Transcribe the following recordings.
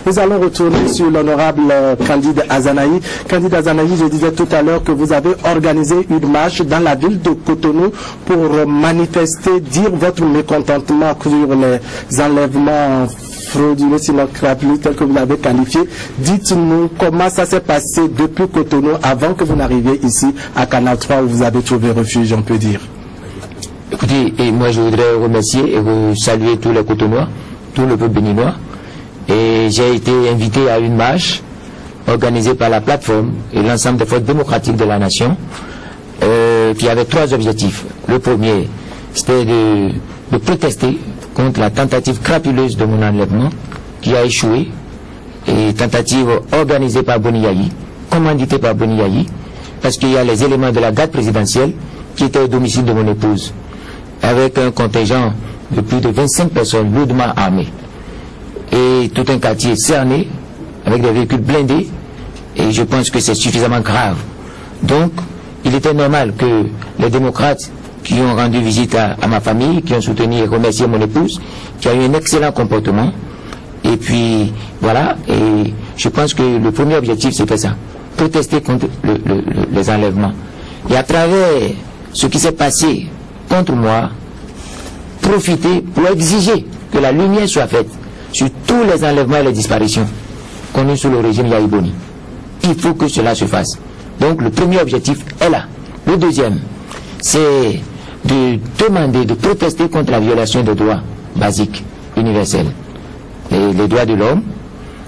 Nous allons retourner sur l'honorable Candide Azanaï. Candide Azanaï, je disais tout à l'heure que vous avez organisé une marche dans la ville de Cotonou pour manifester, dire votre mécontentement sur les enlèvements frauduleux, sinon crapuleux, tel que vous l'avez qualifié. Dites-nous comment ça s'est passé depuis Cotonou avant que vous n'arriviez ici à Canal 3 où vous avez trouvé refuge, on peut dire. Écoutez, et moi je voudrais remercier et saluer tous les Cotonois, tout le peuple béninois. Et j'ai été invité à une marche organisée par la plateforme et l'ensemble des forces démocratiques de la nation qui avait 3 objectifs. Le premier, c'était de protester contre la tentative crapuleuse de mon enlèvement qui a échoué, et tentative organisée par Boni Yayi, commanditée par Boni Yayi, parce qu'il y a les éléments de la garde présidentielle qui étaient au domicile de mon épouse, avec un contingent de plus de 25 personnes lourdement armées, et tout un quartier cerné, avec des véhicules blindés, et je pense que c'est suffisamment grave. Donc, il était normal que les démocrates qui ont rendu visite à ma famille, qui ont soutenu et remercié mon épouse, qui a eu un excellent comportement. Et puis, voilà, et je pense que le premier objectif, c'était ça, protester contre les enlèvements. Et à travers ce qui s'est passé contre moi, profiter pour exiger que la lumière soit faite sur tous les enlèvements et les disparitions connus sous le régime Yayi Boni. Il faut que cela se fasse. Donc, le premier objectif est là. Le deuxième, c'est de demander, de protester contre la violation des droits basiques, universels. Les droits de l'homme,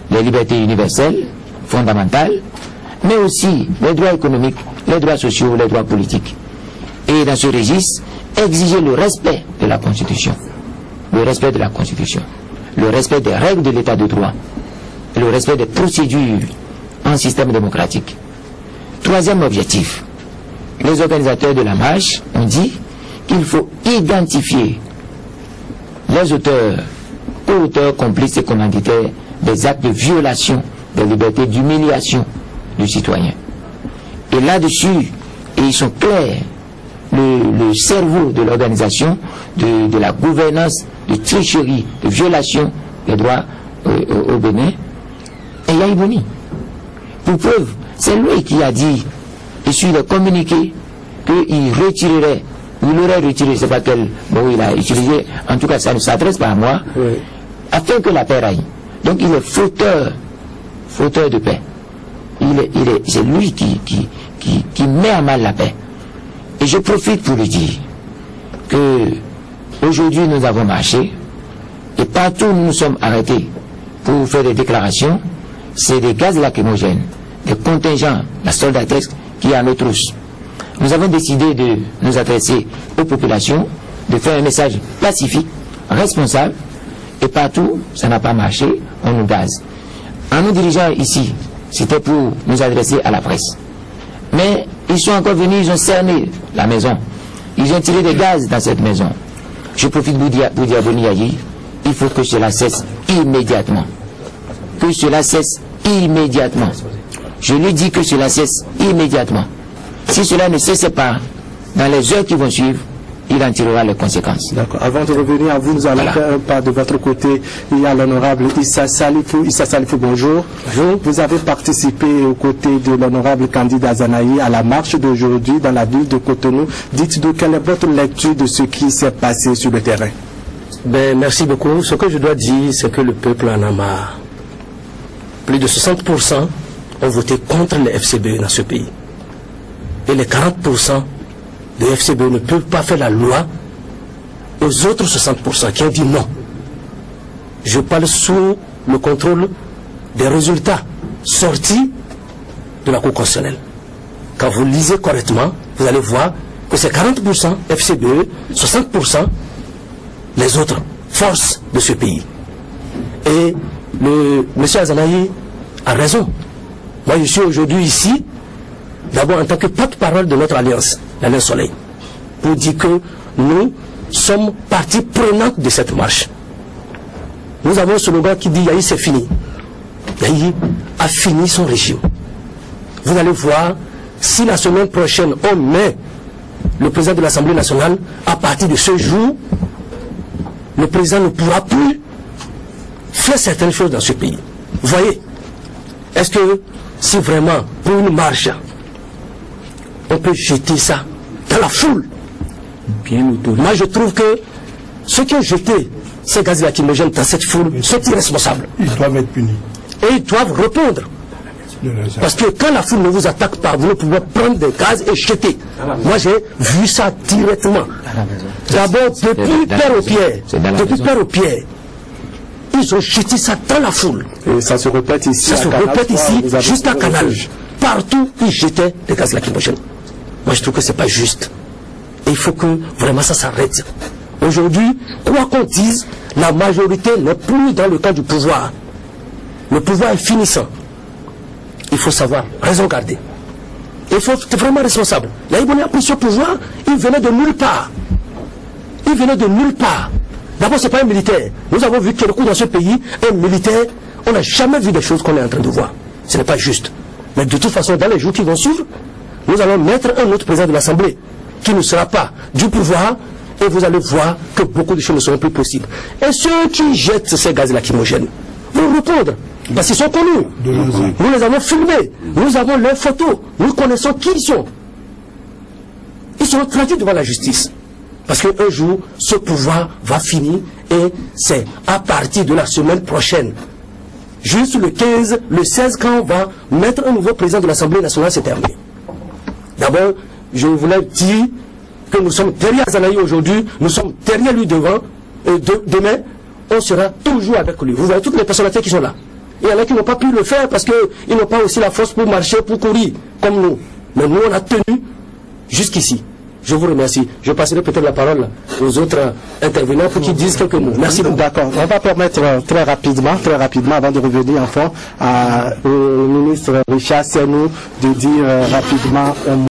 les libertés universelles, fondamentales, mais aussi les droits économiques, les droits sociaux, les droits politiques. Et dans ce registre, exiger le respect de la Constitution. Le respect de la Constitution. Le respect des règles de l'état de droit. Et le respect des procédures en système démocratique. Troisième objectif. Les organisateurs de la marche ont dit qu'il faut identifier les auteurs, co-auteurs, complices et commanditaires des actes de violation des libertés, d'humiliation du citoyen. Et là-dessus, ils sont clairs, le cerveau de l'organisation, de la gouvernance, de tricherie, de violation des droits au Bénin, et Yayi Boni. Pour preuve, c'est lui qui a dit, et sur le communiqué, qu'il retirerait, il aurait retiré, c'est pas quel mot il a utilisé, en tout cas ça ne s'adresse pas à moi, oui, afin que la paix règne. Donc il est fauteur de paix. C'est lui qui met à mal la paix. Et je profite pour lui dire que aujourd'hui nous avons marché, et partout où nous nous sommes arrêtés pour faire des déclarations, c'est des gaz lacrymogènes, des contingents, la soldatesque qui est à nos trousses. Nous avons décidé de nous adresser aux populations, de faire un message pacifique, responsable, et partout, ça n'a pas marché, on nous gaze. En nous dirigeant ici, c'était pour nous adresser à la presse. Mais ils sont encore venus, ils ont cerné la maison. Ils ont tiré des gaz dans cette maison. Je profite pour dire à Boni Yayi, il faut que cela cesse immédiatement. Que cela cesse immédiatement. Je lui dis que cela cesse immédiatement. Si cela ne cesse pas, dans les heures qui vont suivre, il en tirera les conséquences. D'accord. Avant de revenir à vous, nous allons faire un pas de votre côté. Il y a l'honorable Issa Salifou. Issa Salifou, bonjour. Bonjour. Vous avez participé aux côtés de l'honorable Candide Azanaï à la marche d'aujourd'hui dans la ville de Cotonou. Dites-nous quelle est votre lecture de ce qui s'est passé sur le terrain. Ben, merci beaucoup. Ce que je dois dire, c'est que le peuple en a marre. Plus de 60% ont voté contre les FCBE dans ce pays. Et les 40% des FCBE ne peuvent pas faire la loi aux autres 60% qui ont dit non. Je parle sous le contrôle des résultats sortis de la Cour constitutionnelle. Quand vous lisez correctement, vous allez voir que c'est 40% FCBE, 60% les autres forces de ce pays. Et M. Azanaï a raison. Moi, je suis aujourd'hui ici, d'abord en tant que porte-parole de notre alliance, l'Alliance Soleil, pour dire que nous sommes partie prenante de cette marche. Nous avons un slogan qui dit Yayi c'est fini. Yayi a fini son régime. Vous allez voir, si la semaine prochaine on met le président de l'Assemblée nationale, à partir de ce jour, le président ne pourra plus faire certaines choses dans ce pays. Voyez, est-ce que si vraiment, pour une marche, on peut jeter ça dans la foule? Moi, je trouve que ceux qui ont jeté ces gaz lacrymogènes dans cette foule sont irresponsables. Ils doivent être punis. Et ils doivent répondre. Parce que quand la foule ne vous attaque pas, vous ne pouvez pas prendre des gaz et jeter. Moi, j'ai vu ça directement. D'abord, depuis Père au Pierre, ils ont jeté ça dans la foule. Et ça se répète ici. Ça se répète ici, jusqu'à Canal. Partout, ils jetaient des gaz lacrymogènes. Moi, je trouve que c'est pas juste. Et il faut que vraiment ça s'arrête. Aujourd'hui, quoi qu'on dise, la majorité n'est plus dans le camp du pouvoir. Le pouvoir est finissant. Il faut savoir raison garder. Il faut être vraiment responsable. Laïbouni a pris ce pouvoir, il venait de nulle part. Il venait de nulle part. D'abord, ce n'est pas un militaire. Nous avons vu quelqu'un dans ce pays, un militaire, on n'a jamais vu des choses qu'on est en train de voir. Ce n'est pas juste. Mais de toute façon, dans les jours qui vont suivre, nous allons mettre un autre président de l'Assemblée qui ne sera pas du pouvoir, et vous allez voir que beaucoup de choses ne seront plus possibles. Et ceux qui jettent ces gaz lacrymogènes vont répondre. Parce qu'ils sont connus. Nous les avons filmés. Nous avons leurs photos. Nous connaissons qui ils sont. Ils seront traduits devant la justice. Parce qu'un jour, ce pouvoir va finir et c'est à partir de la semaine prochaine. Juste le 15, le 16, quand on va mettre un nouveau président de l'Assemblée nationale, c'est terminé. D'abord, je voulais dire que nous sommes derrière Azanaï aujourd'hui, nous sommes derrière lui devant, et demain, on sera toujours avec lui. Vous voyez toutes les personnalités qui sont là. Il y en a qui n'ont pas pu le faire parce qu'ils n'ont pas aussi la force pour marcher, pour courir, comme nous. Mais nous, on a tenu jusqu'ici. Je vous remercie. Je passerai peut-être la parole aux autres intervenants pour qu'ils disent quelques mots. Merci beaucoup. D'accord. On va permettre très rapidement, avant de revenir enfin au ministre Richard Seynou de dire rapidement un mot.